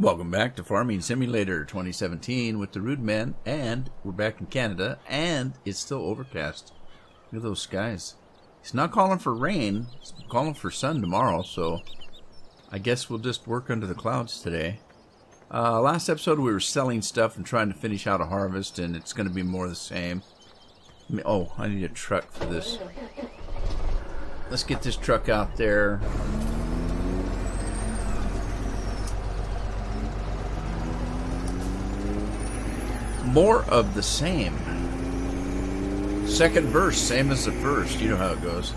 Welcome back to Farming Simulator 2017 with the Rude Man, and we're back in Canada, and it's still overcast. Look at those skies. It's not calling for rain, it's calling for sun tomorrow, so I guess we'll just work under the clouds today. Last episode we were selling stuff and trying to finish out a harvest, and it's going to be more of the same. Oh, I need a truck for this. Let's get this truck out there. More of the same. Second verse, same as the first. You know how it goes.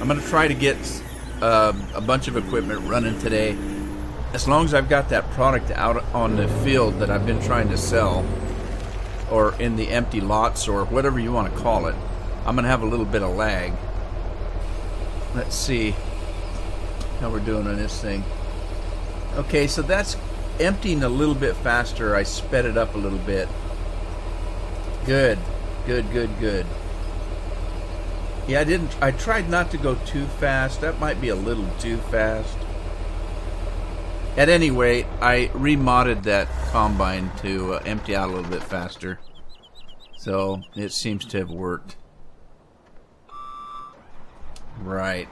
I'm going to try to get a bunch of equipment running today. As long as I've got that product out on the field that I've been trying to sell, or in the empty lots, or whatever you want to call it, I'm going to have a little bit of lag. Let's see how we're doing on this thing. Okay, so that's emptying a little bit faster. I sped it up a little bit. Good. Good. Yeah, I tried not to go too fast. That might be a little too fast. At any rate, I remodded that combine to empty out a little bit faster. So, it seems to have worked. Right.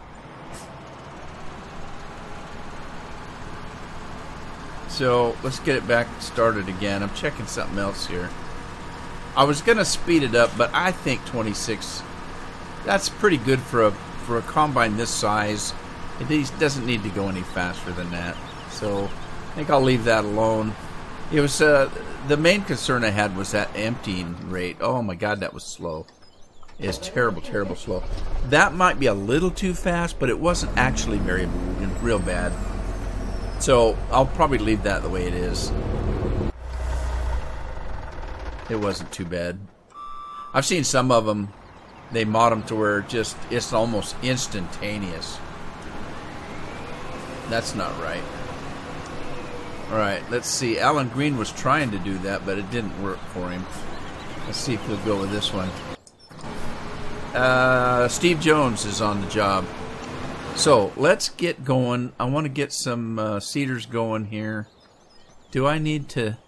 So, let's get it back started again. I'm checking something else here. I was going to speed it up, but I think 26, that's pretty good for a combine this size. It doesn't need to go any faster than that. So, I think I'll leave that alone. It was, the main concern I had was that emptying rate. Oh my God, that was slow. It's terrible slow. That might be a little too fast, but it wasn't actually real bad. So, I'll probably leave that the way it is. It wasn't too bad. I've seen some of them, they mod them to where it's almost instantaneous. That's not right. Alright, let's see. Alan Green was trying to do that, but it didn't work for him. Let's see if he'll go with this one. Steve Jones is on the job. So, let's get going. I want to get some seeders going here. Do I need to...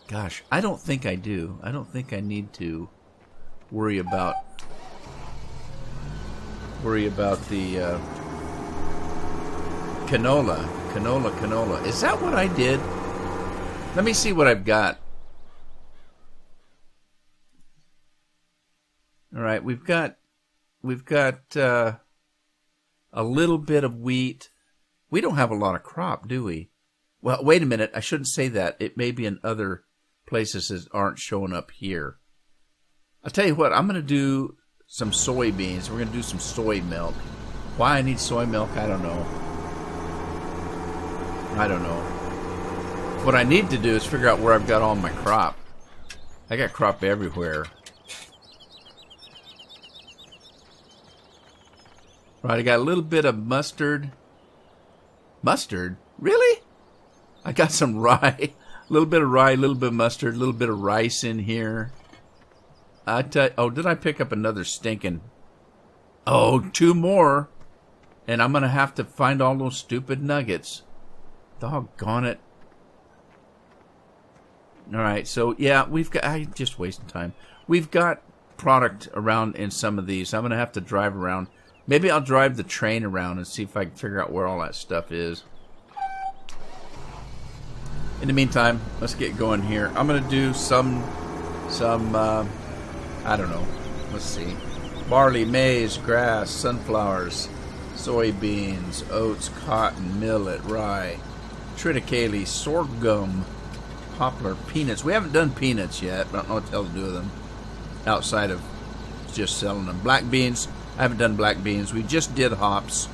Gosh, I don't think I do. I don't think I need to worry about the canola. Is that what I did? Let me see what I've got. Alright, we've got a little bit of wheat. We don't have a lot of crop, do we? Well, wait a minute. I shouldn't say that. It may be in other places that aren't showing up here. I'll tell you what. I'm going to do some soybeans. We're going to do some soy milk. Why I need soy milk, I don't know. What I need to do is figure out where I've got all my crop. I got crop everywhere. Right, I got a little bit of mustard. Mustard? Really? I got some rye. A little bit of rye, a little bit of mustard, a little bit of rice in here. Oh, did I pick up another stinking... Oh, 2 more. And I'm going to have to find all those stupid nuggets. Doggone it. Alright, so yeah, I'm just wasting time. We've got product around in some of these. I'm going to have to drive around. Maybe I'll drive the train around and see if I can figure out where all that stuff is. In the meantime, let's get going here. I'm going to do some I don't know. Let's see. Barley, maize, grass, sunflowers, soybeans, oats, cotton, millet, rye, triticale, sorghum, poplar, peanuts. We haven't done peanuts yet, but I don't know what the hell to do with them outside of just selling them. Black beans. I haven't done black beans. We just did hops.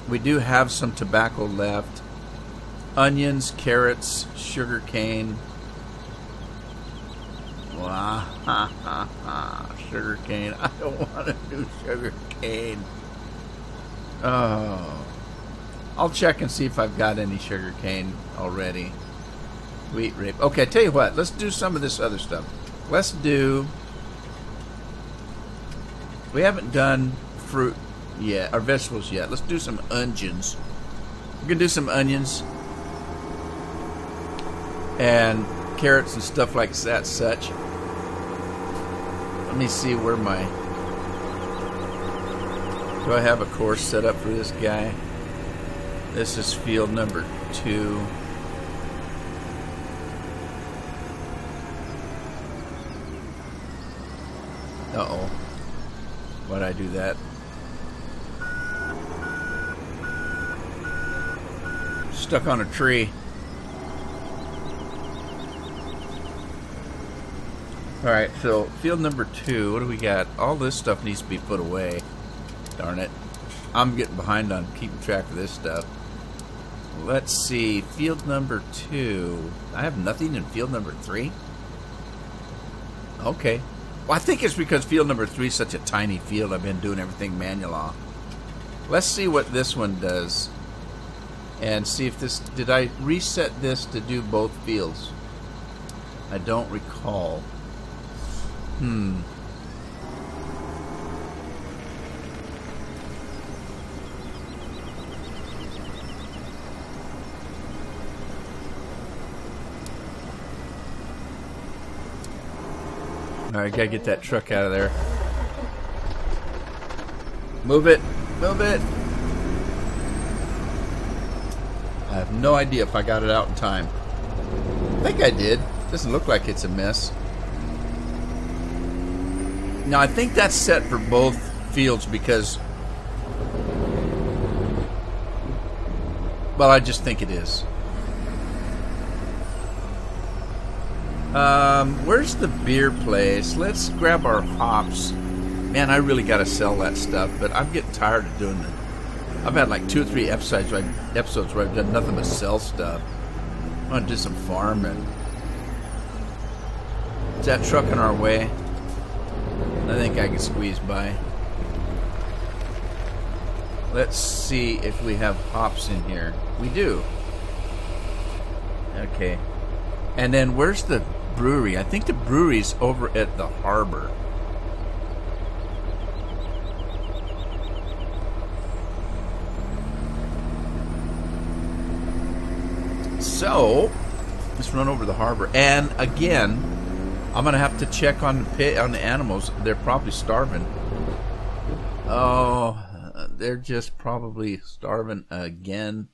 We do have some tobacco left. Onions, carrots, sugar cane. Wow. Sugar cane. I don't want to do sugar cane. Oh. I'll check and see if I've got any sugar cane already. Wheat rape. Okay, tell you what. Let's do some of this other stuff. Let's do... We haven't done fruit yet, or vegetables yet. Let's do some onions. We're gonna do some onions and carrots and stuff like that. Such. Let me see where my. Do I have a course set up for this guy? This is field number 2. Uh-oh. Why'd I do that? Stuck on a tree. Alright, so field number 2, what do we got? All this stuff needs to be put away. Darn it. I'm getting behind on keeping track of this stuff. Let's see, field number 2. I have nothing in field number 3? Okay. Well, I think it's because field number 3 is such a tiny field. I've been doing everything manual on. Let's see what this one does. And see if this... Did I reset this to do both fields? I don't recall. Alright, gotta get that truck out of there. Move it! Move it! I have no idea if I got it out in time. I think I did. Doesn't look like it's a mess. Now, I think that's set for both fields because... Well, I just think it is. Where's the beer place? Let's grab our hops. Man, I really gotta sell that stuff, but I'm getting tired of doing it. I've had like 2 or 3 episodes where I've done nothing but sell stuff. I want to do some farming. Is that truck in our way? I think I can squeeze by. Let's see if we have hops in here. We do. Okay. And then where's the brewery? I think the brewery's over at the harbor. So, let's run over the harbor. And again, I'm gonna have to check on the animals. They're probably starving. Oh, they're just probably starving again.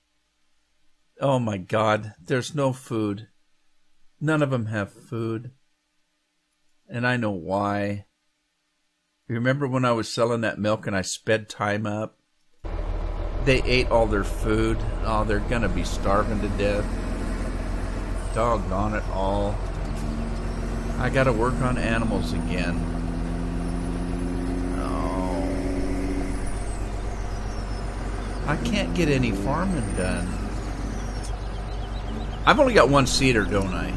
Oh my God, there's no food. None of them have food. And I know why. Remember when I was selling that milk and I sped time up? They ate all their food. Oh, they're gonna be starving to death. Doggone it all. I gotta work on animals again. Oh. I can't get any farming done. I've only got 1 seeder, don't I?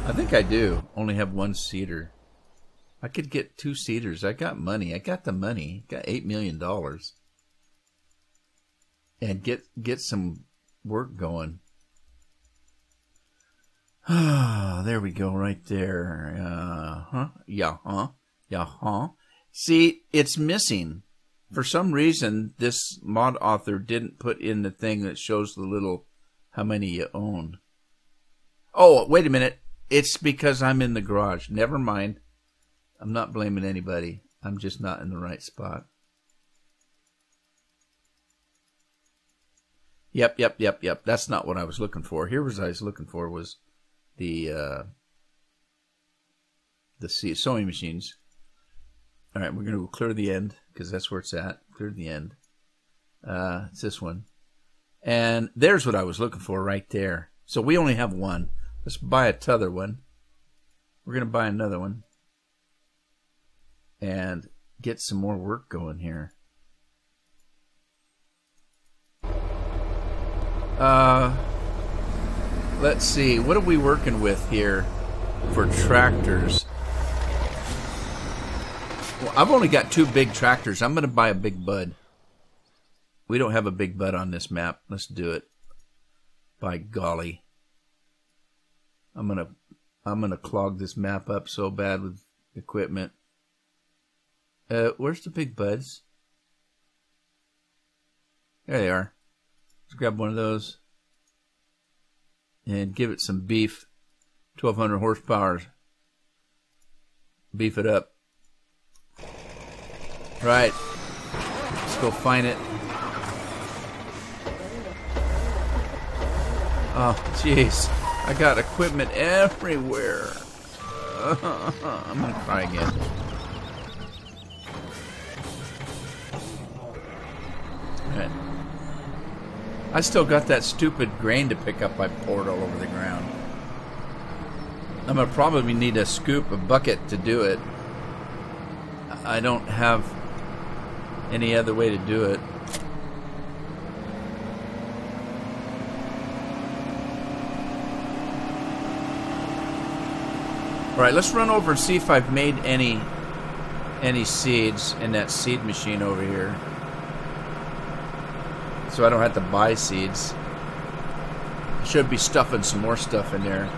I think I do. Only have 1 seeder. I could get 2 seeders. I got money. I got the money. Got $8 million. And get some work going. Ah, there we go, right there. Yeah. See, it's missing. For some reason, this mod author didn't put in the thing that shows the little how many you own. Oh, wait a minute. It's because I'm in the garage. Never mind. I'm not blaming anybody. I'm just not in the right spot. Yep. That's not what I was looking for. Here was what I was looking for was the sewing machines. All right, we're going to clear the end because that's where it's at. Clear the end. It's this one. And there's what I was looking for right there. So we only have 1. Let's buy another one. We're going to buy another one. And get some more work going here. Let's see. What are we working with here for tractors? Well, I've only got 2 big tractors. I'm going to buy a big bud. We don't have a big bud on this map. Let's do it. By golly. I'm gonna clog this map up so bad with equipment. Where's the big buds? There they are. Let's grab one of those and give it some beef. 1,200 horsepower. Beef it up. Right. Let's go find it. Oh, jeez. I got equipment everywhere. I'm going to try again. Right. I still got that stupid grain to pick up I poured all over the ground. I'm going to probably need a scoop, a bucket to do it. I don't have any other way to do it. Alright, let's run over and see if I've made any seeds in that seed machine over here. So I don't have to buy seeds. Should be stuffing some more stuff in there.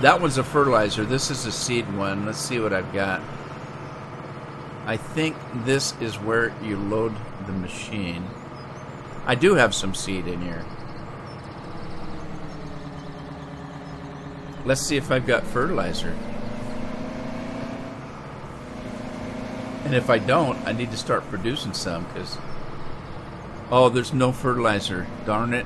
That one's a fertilizer. This is a seed one. Let's see what I've got. I think this is where you load the machine. I do have some seed in here. Let's see if I've got fertilizer. And if I don't, I need to start producing some because... Oh, there's no fertilizer. Darn it.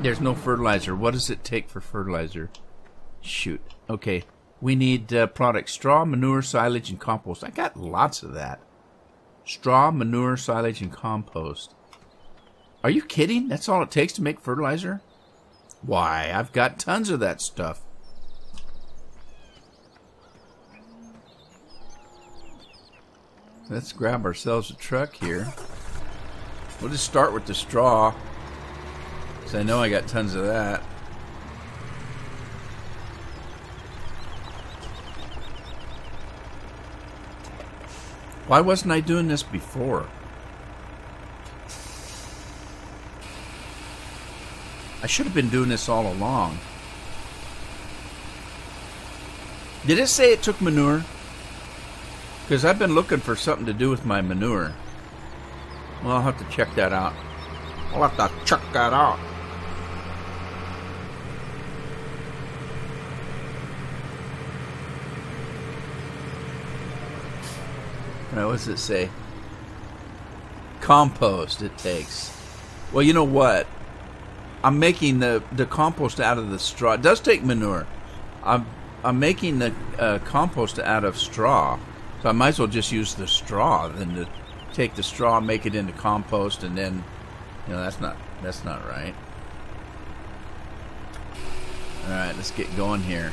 There's no fertilizer. What does it take for fertilizer? Shoot. Okay. We need products. Straw, manure, silage, and compost. I got lots of that. Straw, manure, silage, and compost. Are you kidding? That's all it takes to make fertilizer? Why, I've got tons of that stuff. Let's grab ourselves a truck here. We'll just start with the straw, because I know I got tons of that. Why wasn't I doing this before? I should have been doing this all along. Did it say it took manure? Because I've been looking for something to do with my manure. Well, I'll have to check that out. I'll have to check that out. All right, what does it say? Compost it takes. Well, you know what? I'm making the compost out of the straw. It does take manure. I'm making the compost out of straw. So I might as well just use the straw than to take the straw, make it into compost, and then, you know, that's not right. All right, let's get going here.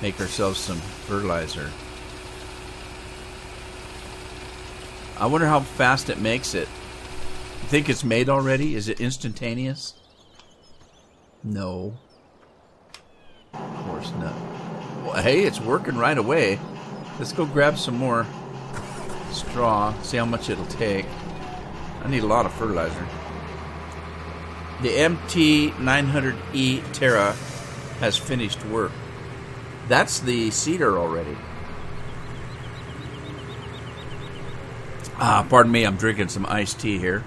Make ourselves some fertilizer. I wonder how fast it makes it. You think it's made already? Is it instantaneous? No. Of course not. Well, hey, it's working right away. Let's go grab some more straw, see how much it'll take. I need a lot of fertilizer. The MT900E Terra has finished work. That's the seeder already. Pardon me, I'm drinking some iced tea here.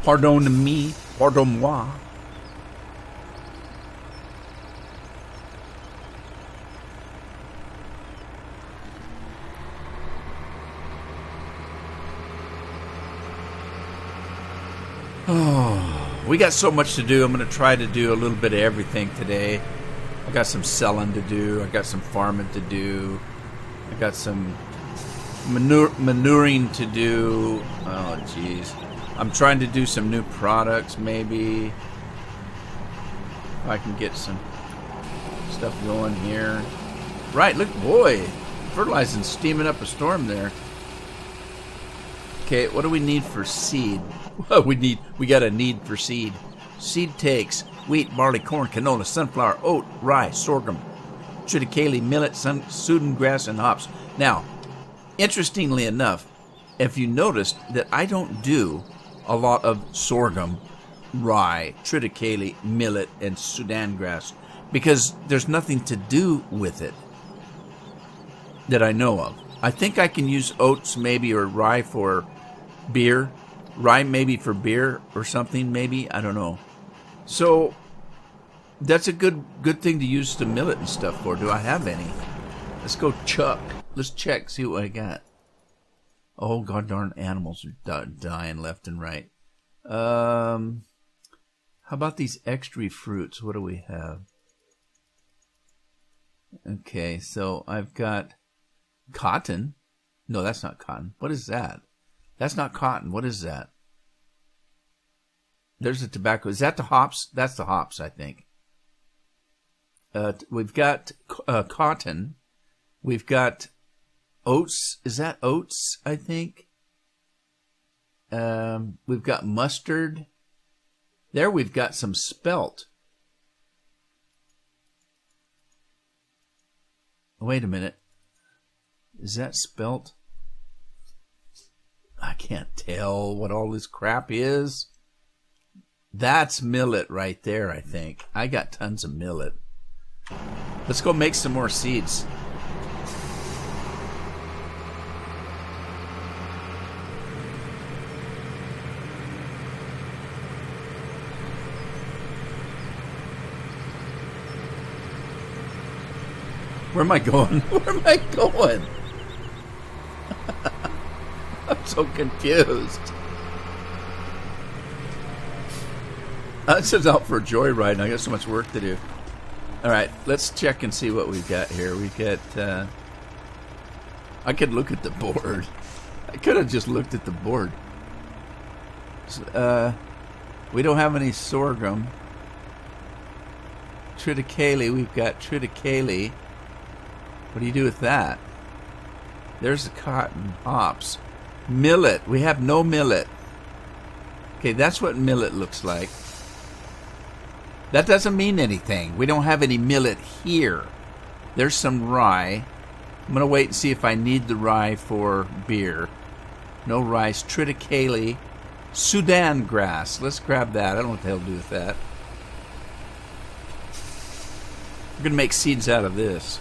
Pardon me, pardon moi. Oh, we got so much to do. I'm going to try to do a little bit of everything today. I got some selling to do. I got some farming to do. I got some manuring to do. Oh, jeez. I'm trying to do some new products, maybe. If I can get some stuff going here. Right, look, boy. Fertilizing's steaming up a storm there. Okay, what do we need for seed? Well, we got a need for seed. Seed takes wheat, barley, corn, canola, sunflower, oat, rye, sorghum, triticale, millet, Sudan grass, and hops. Now, interestingly enough, if you noticed that I don't do a lot of sorghum rye, triticale, millet, and Sudan grass, because there's nothing to do with it that I know of. I think I can use oats maybe, or rye for beer. Rye maybe for beer or something, maybe. I don't know. So that's a good thing to use the millet and stuff for. Do I have any? Let's go chuck. Let's check, see what I got. Oh, god darn, animals are dying left and right. How about these extra fruits? What do we have? Okay, so I've got cotton. No, that's not cotton. What is that? That's not cotton. What is that? There's the tobacco. Is that the hops? That's the hops, I think. We've got cotton. We've got oats. Is that oats, I think? We've got mustard. There we've got some spelt. Wait a minute. Is that spelt? I can't tell what all this crap is. That's millet right there, I think. I got tons of millet. Let's go make some more seeds. Where am I going? Where am I going? I'm so confused. This is out for a joyride and I got so much work to do. Alright, let's check and see what we've got here. We've got, I could look at the board. I could have just looked at the board. We don't have any sorghum. Triticale, we've got triticale. What do you do with that? There's the cotton, hops. Millet, we have no millet. Okay, that's what millet looks like. That doesn't mean anything. We don't have any millet here. There's some rye. I'm going to wait and see if I need the rye for beer. No rice. Triticale. Sudan grass. Let's grab that. I don't know what the hell to do with that. I'm going to make seeds out of this.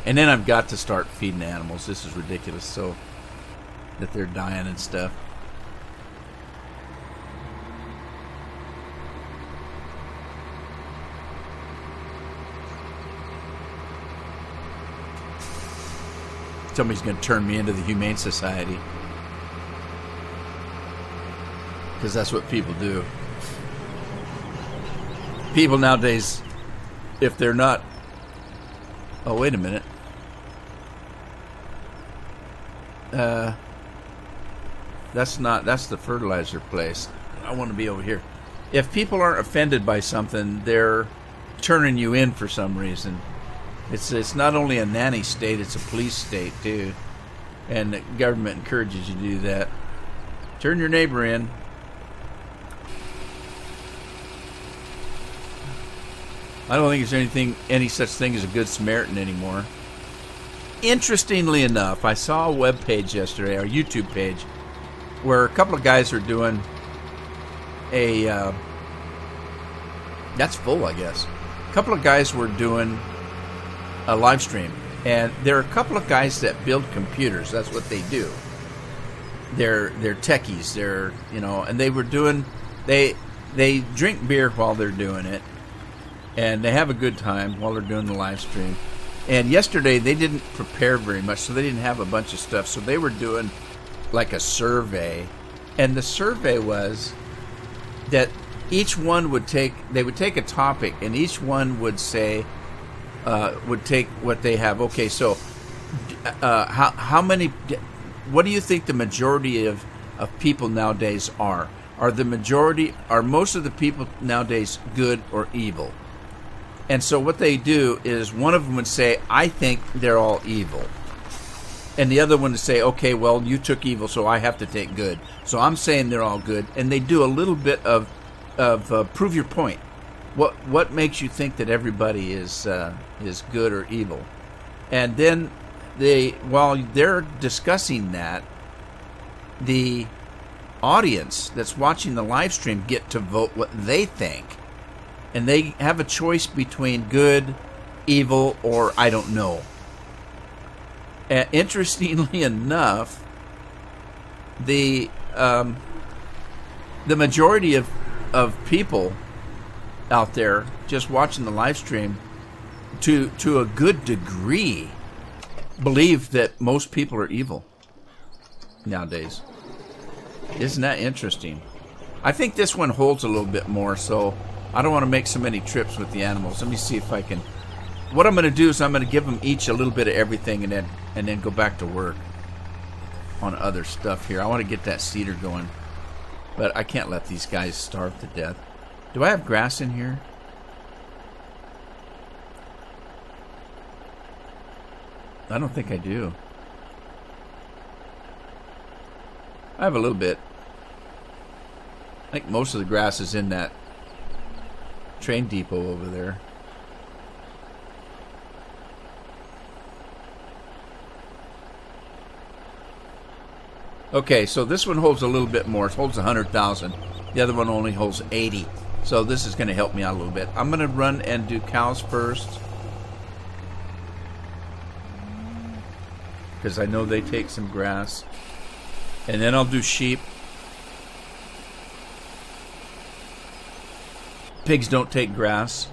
And then I've got to start feeding animals. This is ridiculous. So that they're dying and stuff. Somebody's going to turn me into the Humane Society. Because that's what people do. People nowadays, if they're not... Oh, wait a minute. That's the fertilizer place. I want to be over here. If people aren't offended by something, they're turning you in for some reason. It's not only a nanny state, it's a police state too. And the government encourages you to do that. Turn your neighbor in. I don't think there's any such thing as a good Samaritan anymore. Interestingly enough, I saw a web page yesterday, our YouTube page, where a couple of guys are doing a... that's full, I guess. A couple of guys were doing a live stream, and there are a couple of guys that build computers. That's what they do. They're techies. They're, you know, and they were doing... They drink beer while they're doing it. And they have a good time while they're doing the live stream. And yesterday they didn't prepare very much, so they didn't have a bunch of stuff. So they were doing like a survey. And the survey was that each one would take a topic, and each one would say, would take what they have. Okay, so how many, what do you think the majority of people nowadays are? Are most of the people nowadays good or evil? And so what they do is one of them would say, I think they're all evil. And the other one would say, okay, well, you took evil, so I have to take good. So I'm saying they're all good. And they do a little bit of prove your point. What makes you think that everybody is good or evil? And then while they're discussing that, the audience that's watching the live stream get to vote what they think. And they have a choice between good, evil, or I don't know. Interestingly enough, the majority of people out there just watching the live stream, to a good degree, believe that most people are evil nowadays. Isn't that interesting? I think this one holds a little bit more, so I don't want to make so many trips with the animals. Let me see if I can. What I'm going to do is I'm going to give them each a little bit of everything, and then go back to work on other stuff here. I want to get that cedar going, but I can't let these guys starve to death. Do I have grass in here? I don't think I do. I have a little bit. I think most of the grass is in that train depot over there. Okay, so this one holds a little bit more. It holds 100,000. The other one only holds 80. So this is going to help me out a little bit. I'm going to run and do cows first, because I know they take some grass. And then I'll do sheep. Pigs don't take grass.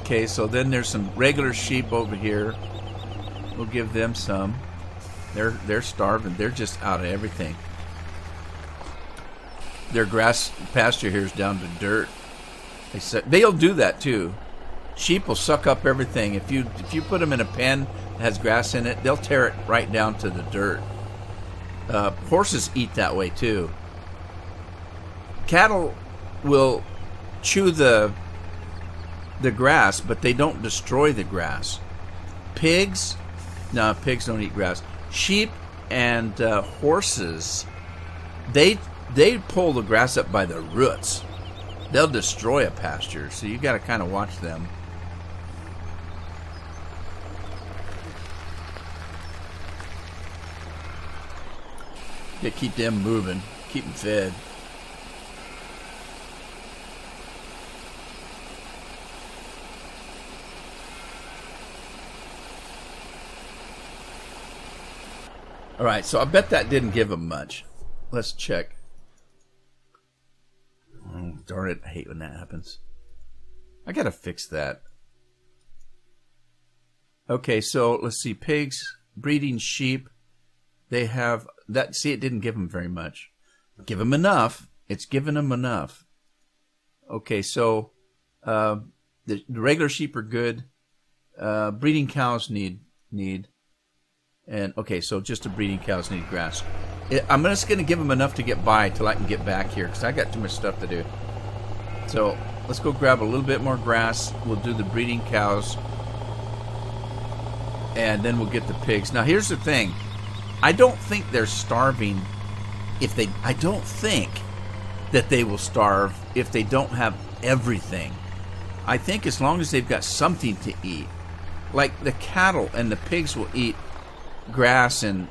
Okay, so then there's some regular sheep over here. We'll give them some. They're starving. They're just out of everything. Their grass pasture here is down to dirt. They'll do that too. Sheep will suck up everything. If you put them in a pen that has grass in it, they'll tear it right down to the dirt. Horses eat that way too. Cattle will chew the grass, but they don't destroy the grass. Pigs, no, pigs don't eat grass. Sheep and horses, they pull the grass up by the roots. They'll destroy a pasture, so you got to kind of watch them. You keep them moving, keep them fed. All right, so I bet that didn't give them much. Let's check. Oh, darn it, I hate when that happens. I gotta fix that. Okay, so let's see. Pigs, breeding sheep. They have that. See, it didn't give them very much. Give them enough. It's given them enough. Okay, so the regular sheep are good. Breeding cows need. And okay, so just the breeding cows need grass. I'm just going to give them enough to get by till I can get back here, because I got too much stuff to do. So let's go grab a little bit more grass. We'll do the breeding cows, and then we'll get the pigs. Now here's the thing. I don't think they're starving I don't think that they will starve if they don't have everything. I think as long as they've got something to eat, like the cattle and the pigs will eat grass and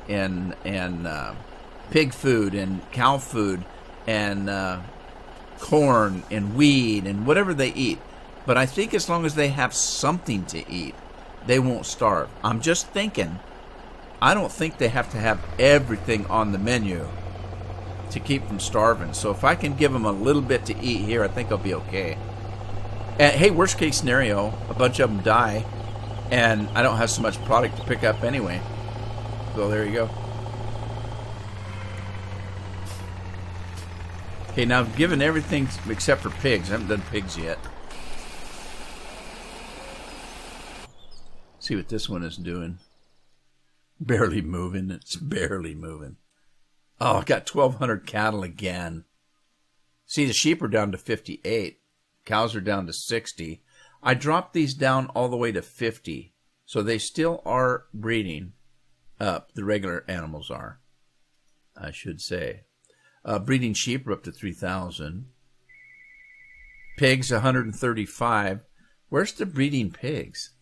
pig food and cow food and corn and weed and whatever they eat. But I think as long as they have something to eat, they won't starve. I'm just thinking, I don't think they have to have everything on the menu to keep them starving. So if I can give them a little bit to eat here, I think I'll be okay. And hey, worst case scenario, a bunch of them die and I don't have so much product to pick up anyway. So there you go. Okay, now I've given everything except for pigs. I haven't done pigs yet. See what this one is doing. Barely moving. It's barely moving. Oh, I got 1,200 cattle again. See, the sheep are down to 58. Cows are down to 60. I dropped these down all the way to 50. So they still are breeding up. The regular animals are, I should say. Breeding sheep are up to 3,000. Pigs, 135. Where's the breeding pigs?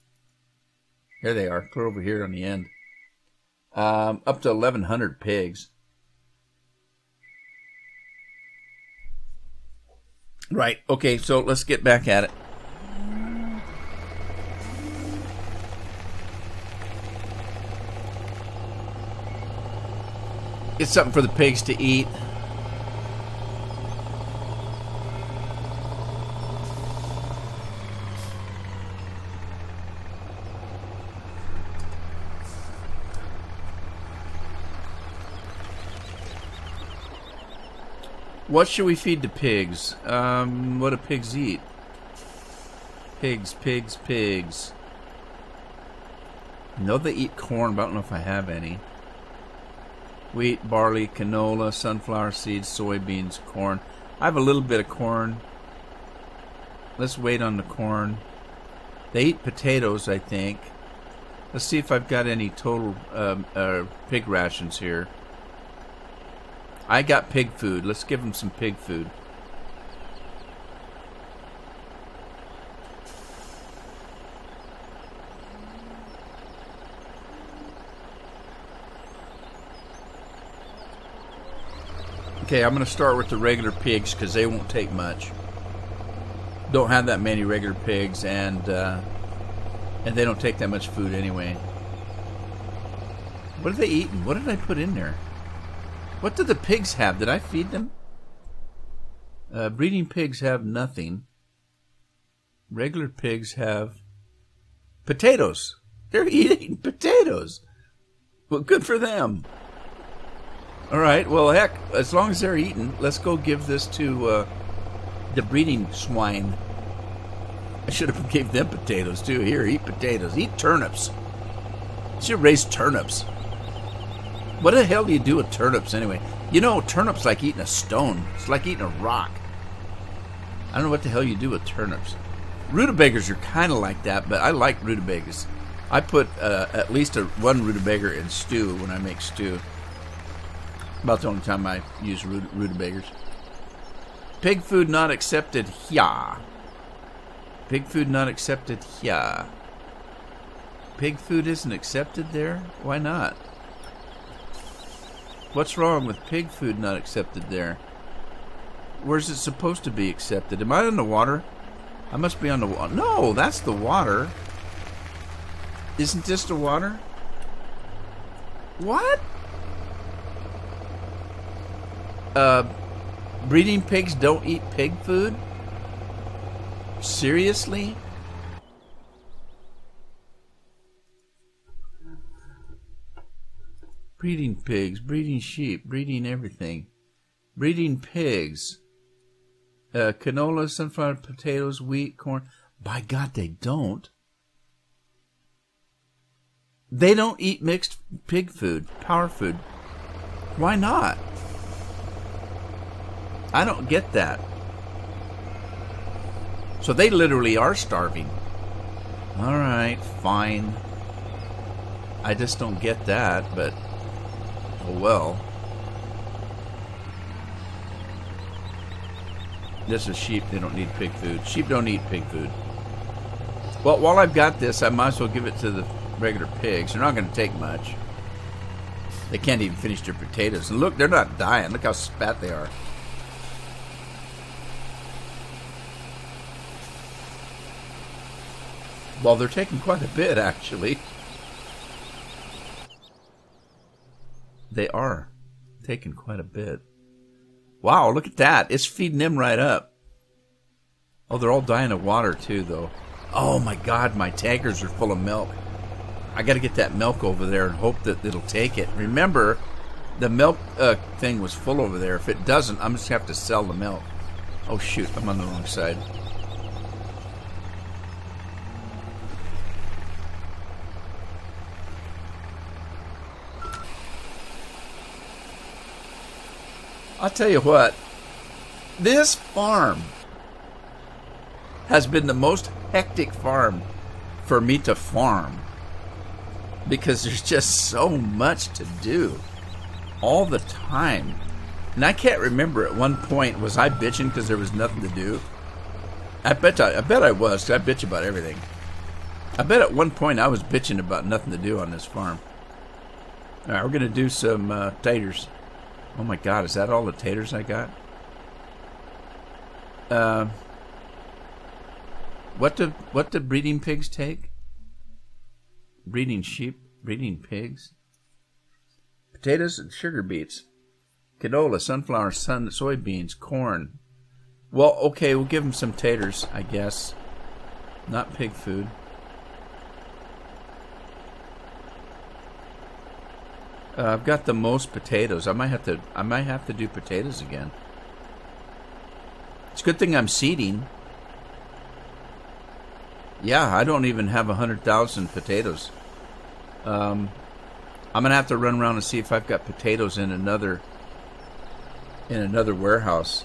Here they are, clear over here on the end. Up to 1,100 pigs. Right. Okay, so let's get back at it. Get something for the pigs to eat. What should we feed the pigs? What do pigs eat? Pigs. I know they eat corn, but I don't know if I have any. Wheat, barley, canola, sunflower seeds, soybeans, corn. I have a little bit of corn. Let's wait on the corn. They eat potatoes, I think. Let's see if I've got any total pig rations here. I got pig food. Let's give them some pig food. Okay, I'm going to start with the regular pigs because they won't take much. Don't have that many regular pigs, and they don't take that much food anyway. What are they eating? What did I put in there? What do the pigs have? Did I feed them? Breeding pigs have nothing. Regular pigs have potatoes. They're eating potatoes. Well, good for them. All right. Well, heck, as long as they're eating, let's go give this to the breeding swine. I should have gave them potatoes too. Here, eat potatoes. Eat turnips. You should raise turnips. What the hell do you do with turnips anyway? You know, turnips like eating a stone. It's like eating a rock. I don't know what the hell you do with turnips. Rutabagas are kind of like that, but I like rutabagas. I put at least one rutabaga in stew when I make stew. About the only time I use rutabagas. Pig food not accepted here. Pig food not accepted here. Pig food isn't accepted there? Why not? What's wrong with pig food not accepted there? Where's it supposed to be accepted? Am I on the water? I must be on the water. No, that's the water. Isn't this the water? What? Breeding pigs don't eat pig food? Seriously? Breeding pigs, breeding sheep, breeding everything. Breeding pigs. Canola, sunflower, potatoes, wheat, corn. By God, they don't. They don't eat mixed pig food, power food. Why not? I don't get that. So they literally are starving. Alright, fine. I just don't get that, but oh well. This is sheep. They don't need pig food. Sheep don't eat pig food. Well, while I've got this, I might as well give it to the regular pigs. They're not going to take much. They can't even finish their potatoes. And look, they're not dying. Look how spat they are. Well, they're taking quite a bit, actually. They are taking quite a bit. Wow, look at that. It's feeding them right up. Oh, they're all dying of water, too, though. Oh, my God, my tankers are full of milk. I got to get that milk over there and hope that it'll take it. Remember, the milk thing was full over there. If it doesn't, I'm just going to have to sell the milk. Oh, shoot, I'm on the wrong side. I'll tell you what, this farm has been the most hectic farm for me to farm because there's just so much to do all the time. And I can't remember at one point, was I bitching because there was nothing to do? I bet I was, because I bitch about everything. I bet at one point I was bitching about nothing to do on this farm. All right, we're going to do some taters. Oh my God, is that all the taters I got? What do breeding pigs take? Breeding sheep, breeding pigs. Potatoes and sugar beets, canola, sunflower, soybeans, corn. Well, okay, we'll give them some taters, I guess. Not pig food. I've got the most potatoes. I might have to do potatoes again. It's a good thing I'm seeding. Yeah, I don't even have 100,000 potatoes. I'm gonna have to run around and see if I've got potatoes in another warehouse.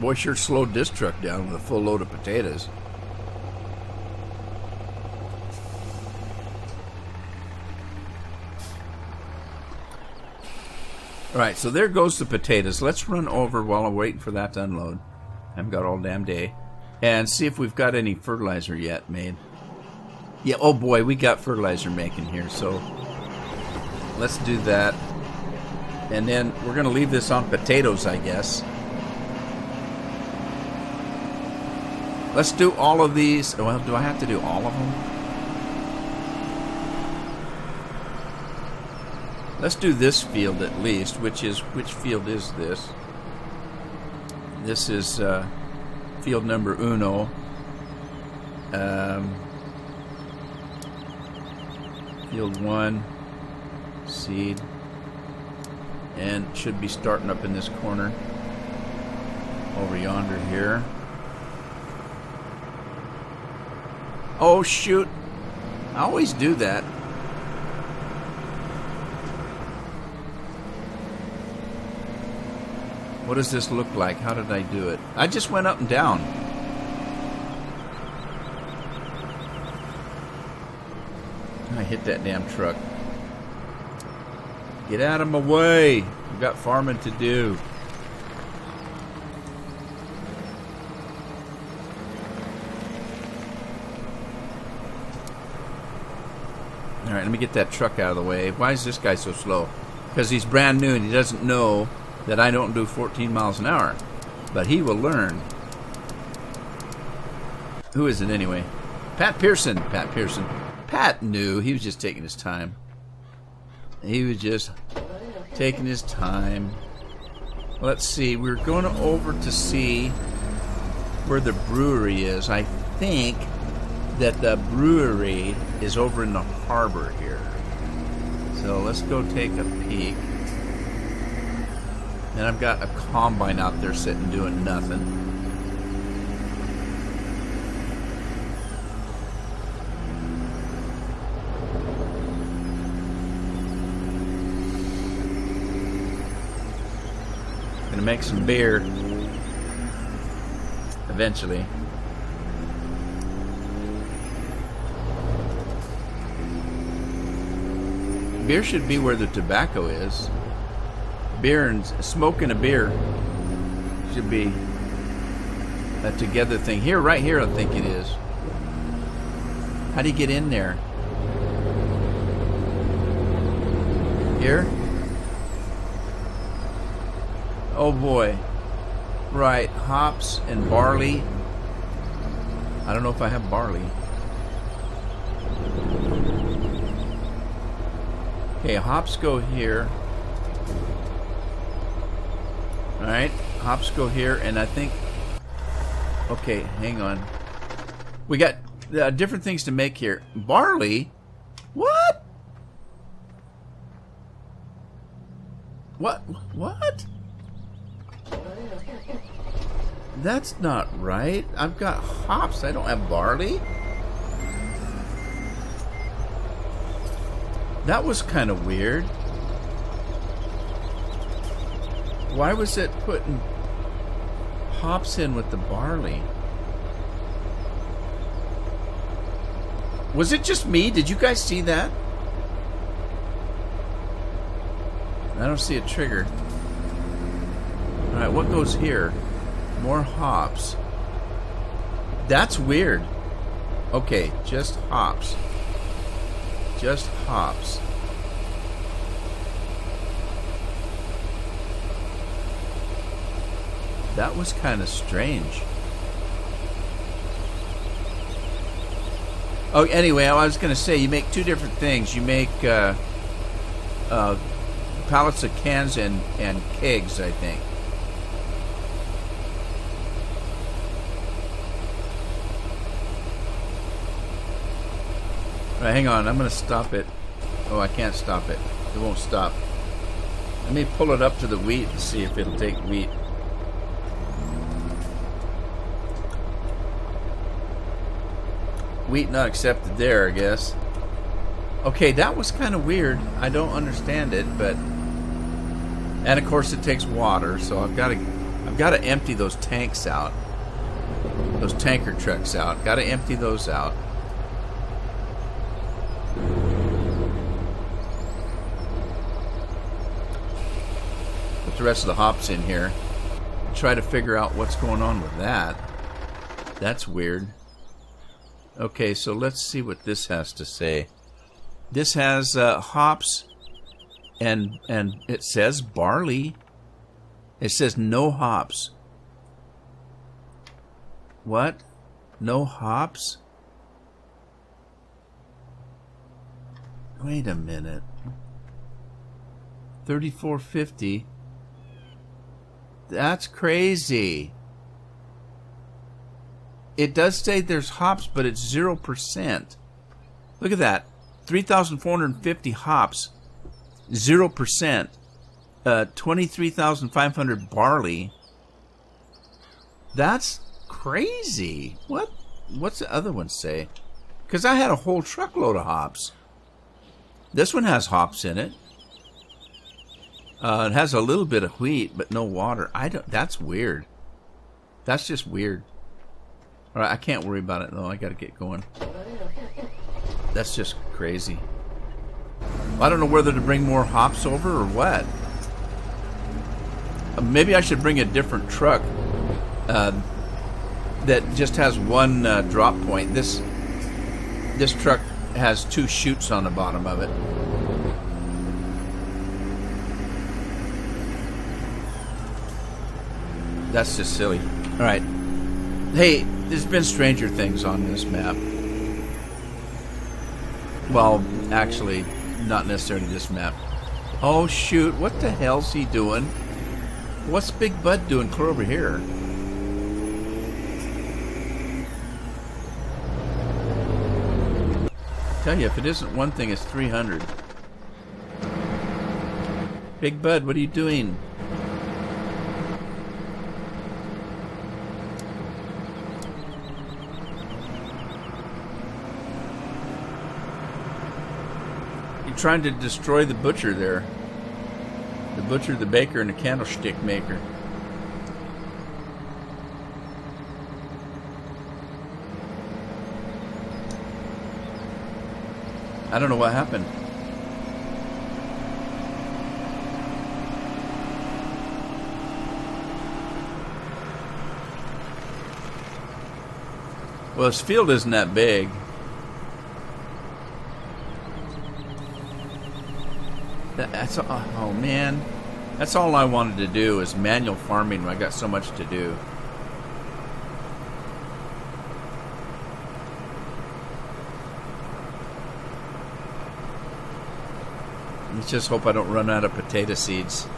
Boy, sure slowed this truck down with a full load of potatoes. Alright, so there goes the potatoes. Let's run over while I'm waiting for that to unload. I haven't got all damn day. And see if we've got any fertilizer yet made. Yeah, oh boy, we got fertilizer making here, so let's do that. And then we're going to leave this on potatoes, I guess. Let's do all of these. Well, do I have to do all of them? Let's do this field at least, which field is this? This is field number uno. Field 1, seed, and should be starting up in this corner over yonder here. Oh shoot, I always do that. What does this look like? How did I do it? I just went up and down. I hit that damn truck. Get out of my way. We've got farming to do. Alright, let me get that truck out of the way. Why is this guy so slow? Because he's brand new and he doesn't know that I don't do 14 miles an hour. But he will learn. Who is it anyway? Pat Pearson. Pat Pearson. Pat knew. He was just taking his time. He was just taking his time. Let's see. We're going over to see where the brewery is. I think that the brewery is over in the harbor here. So let's go take a peek. And I've got a combine out there sitting doing nothing. Gonna make some beer eventually. Beer should be where the tobacco is. Beer and smoking a beer should be a together thing. Here, right here, I think it is. How do you get in there? Here? Oh boy. Right, hops and barley. I don't know if I have barley. Okay, hops go here. Alright, hops go here, and I think... Okay, hang on. We got different things to make here. Barley? What? What? That's not right. I've got hops. I don't have barley. That was kind of weird. Why was it putting hops in with the barley? Was it just me? Did you guys see that? I don't see a trigger. Alright, what goes here? More hops. That's weird. Okay, just hops. Just hops. That was kind of strange. Oh, anyway, I was going to say, you make two different things. You make pallets of cans and kegs, I think. All right, hang on. I'm going to stop it. Oh, I can't stop it. It won't stop. Let me pull it up to the wheat and see if it'll take wheat. Wheat not accepted there, I guess. Okay, that was kind of weird. I don't understand it, but... And of course it takes water, so I've got to empty those tanks out. Those tanker trucks out. Got to empty those out. Put the rest of the hops in here. Try to figure out what's going on with that. That's weird. Okay, so let's see what this has to say. This has hops, and it says barley. It says no hops. What? No hops? Wait a minute. 34.50. That's crazy. It does say there's hops, but it's 0%. Look at that. 3,450 hops. 0%. 23,500 barley. That's crazy. What? What's the other one say? Because I had a whole truckload of hops. This one has hops in it. It has a little bit of wheat, but no water. That's weird. That's just weird. Alright, I can't worry about it though. I gotta get going. That's just crazy. I don't know whether to bring more hops over or what. Maybe I should bring a different truck that just has one drop point. This truck has two chutes on the bottom of it. That's just silly. Alright. Hey, there's been stranger things on this map. Well, actually, not necessarily this map. Oh shoot, what the hell's he doing? What's Big Bud doing clear over here? I tell you, if it isn't one thing, it's 300. Big Bud, what are you doing? Trying to destroy the butcher there. The butcher, the baker, and the candlestick maker. I don't know what happened. Well, this field isn't that big. That's oh man, that's all I wanted to do is manual farming when I got so much to do. Let's just hope I don't run out of potato seeds.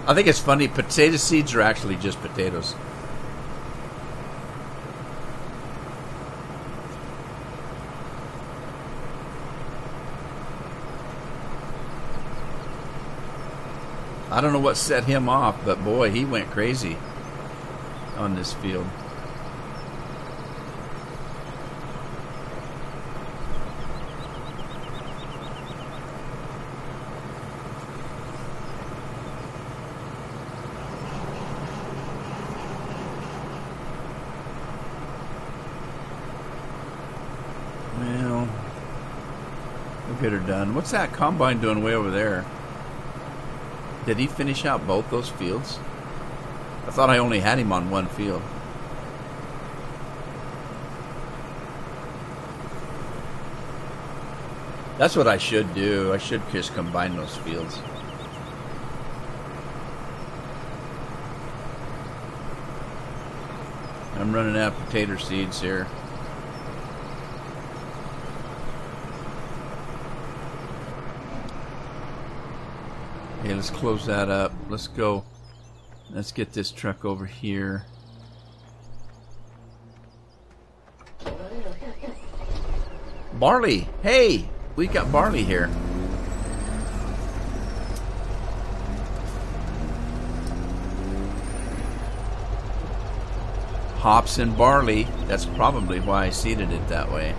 I think it's funny, potato seeds are actually just potatoes. I don't know what set him off, but boy, he went crazy on this field. Well, we'll get her done. What's that combine doing way over there? Did he finish out both those fields? I thought I only had him on one field. That's what I should do. I should just combine those fields. I'm running out of potato seeds here. Okay, let's close that up. Let's go. Let's get this truck over here. Barley! Hey! We got barley here. Hops and barley. That's probably why I seeded it that way.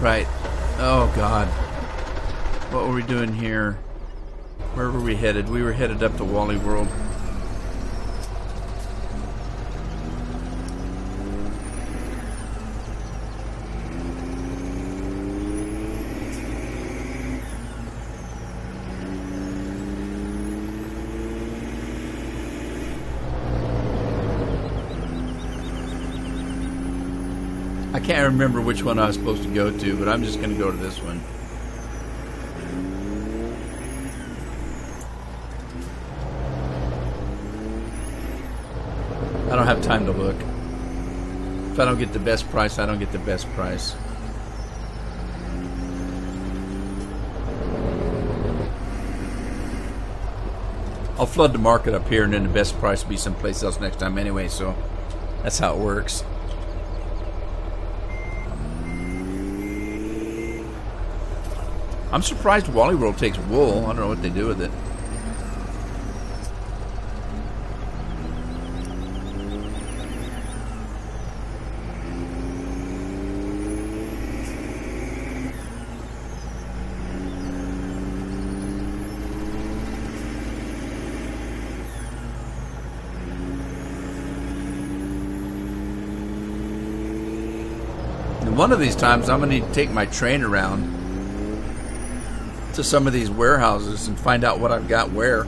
Right. Oh, God. What were we doing here? Where were we headed? We were headed up to Wally World. I can't remember which one I was supposed to go to, but I'm just going to go to this one. I don't have time to look. If I don't get the best price, I don't get the best price. I'll flood the market up here, and then the best price will be someplace else next time anyway, so that's how it works. I'm surprised Wally World takes wool. I don't know what they do with it. And one of these times I'm going to need to take my train around to some of these warehouses and find out what I've got where.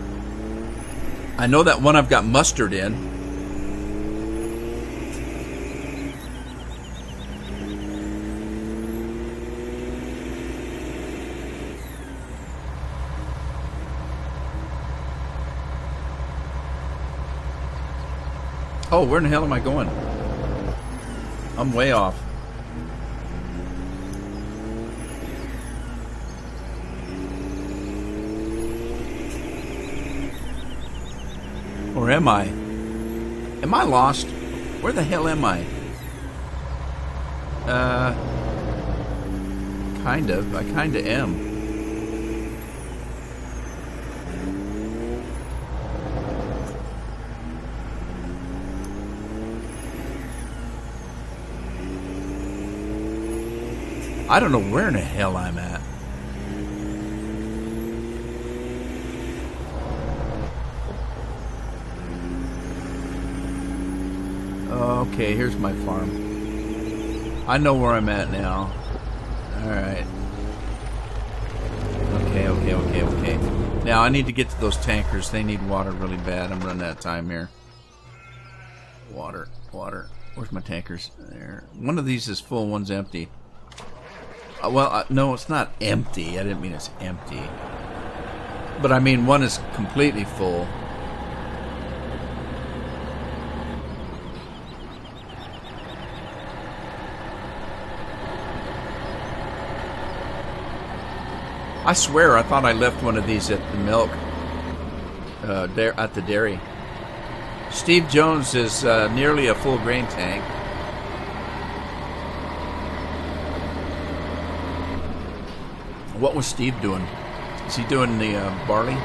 I know that one I've got mustard in. Oh, where in the hell am I going? I'm way off. Or am I? Am I lost? Where the hell am I? Kind of. I kind of am. I don't know where in the hell I'm at. Okay, here's my farm. I know where I'm at now. Alright. Okay. Now I need to get to those tankers. They need water really bad. I'm running out of time here. Water. Where's my tankers? There. One of these is full, one's empty. No, it's not empty. I didn't mean it's empty. But I mean one is completely full. I swear I thought I left one of these at the milk, at the dairy. Steve Jones is nearly a full grain tank. What was Steve doing? Is he doing the barley?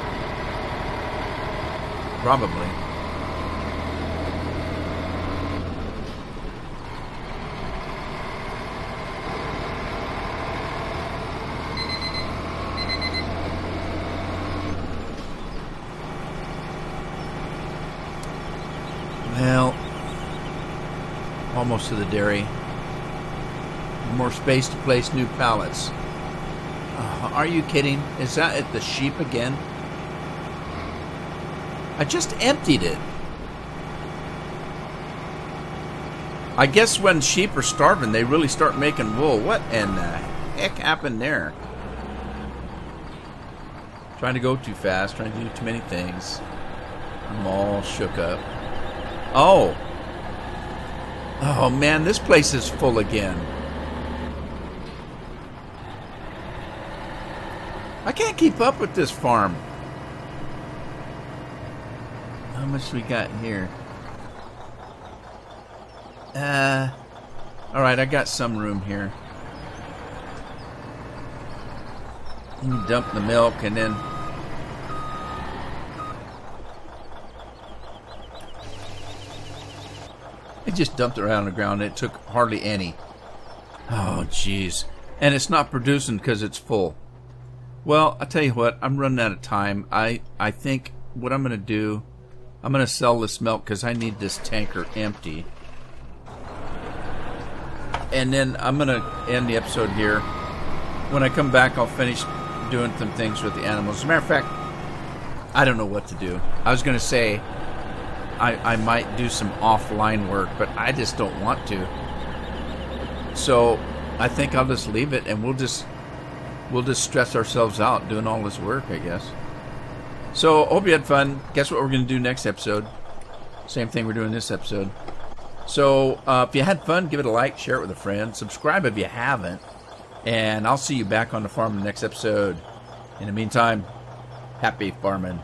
Probably. Well, almost to the dairy. More space to place new pallets. Are you kidding? Is that at the sheep again? I just emptied it. I guess when sheep are starving, they really start making wool. What in the heck happened there? Trying to go too fast, trying to do too many things. I'm all shook up. Oh. Oh man, this place is full again. I can't keep up with this farm. How much we got here? Alright, I got some room here. You dump the milk and then... It just dumped it around the ground. It took hardly any. Oh, jeez. And it's not producing because it's full. Well, I'll tell you what. I'm running out of time. I think what I'm going to do... I'm going to sell this milk because I need this tanker empty. And then I'm going to end the episode here. When I come back, I'll finish doing some things with the animals. As a matter of fact, I don't know what to do. I was going to say I might do some offline work, but I just don't want to. So I think I'll just leave it, and we'll just stress ourselves out doing all this work, I guess. So hope you had fun. Guess what we're going to do next episode? Same thing we're doing this episode. So if you had fun, give it a like, share it with a friend, subscribe if you haven't, and I'll see you back on the farm in the next episode. In the meantime, happy farming.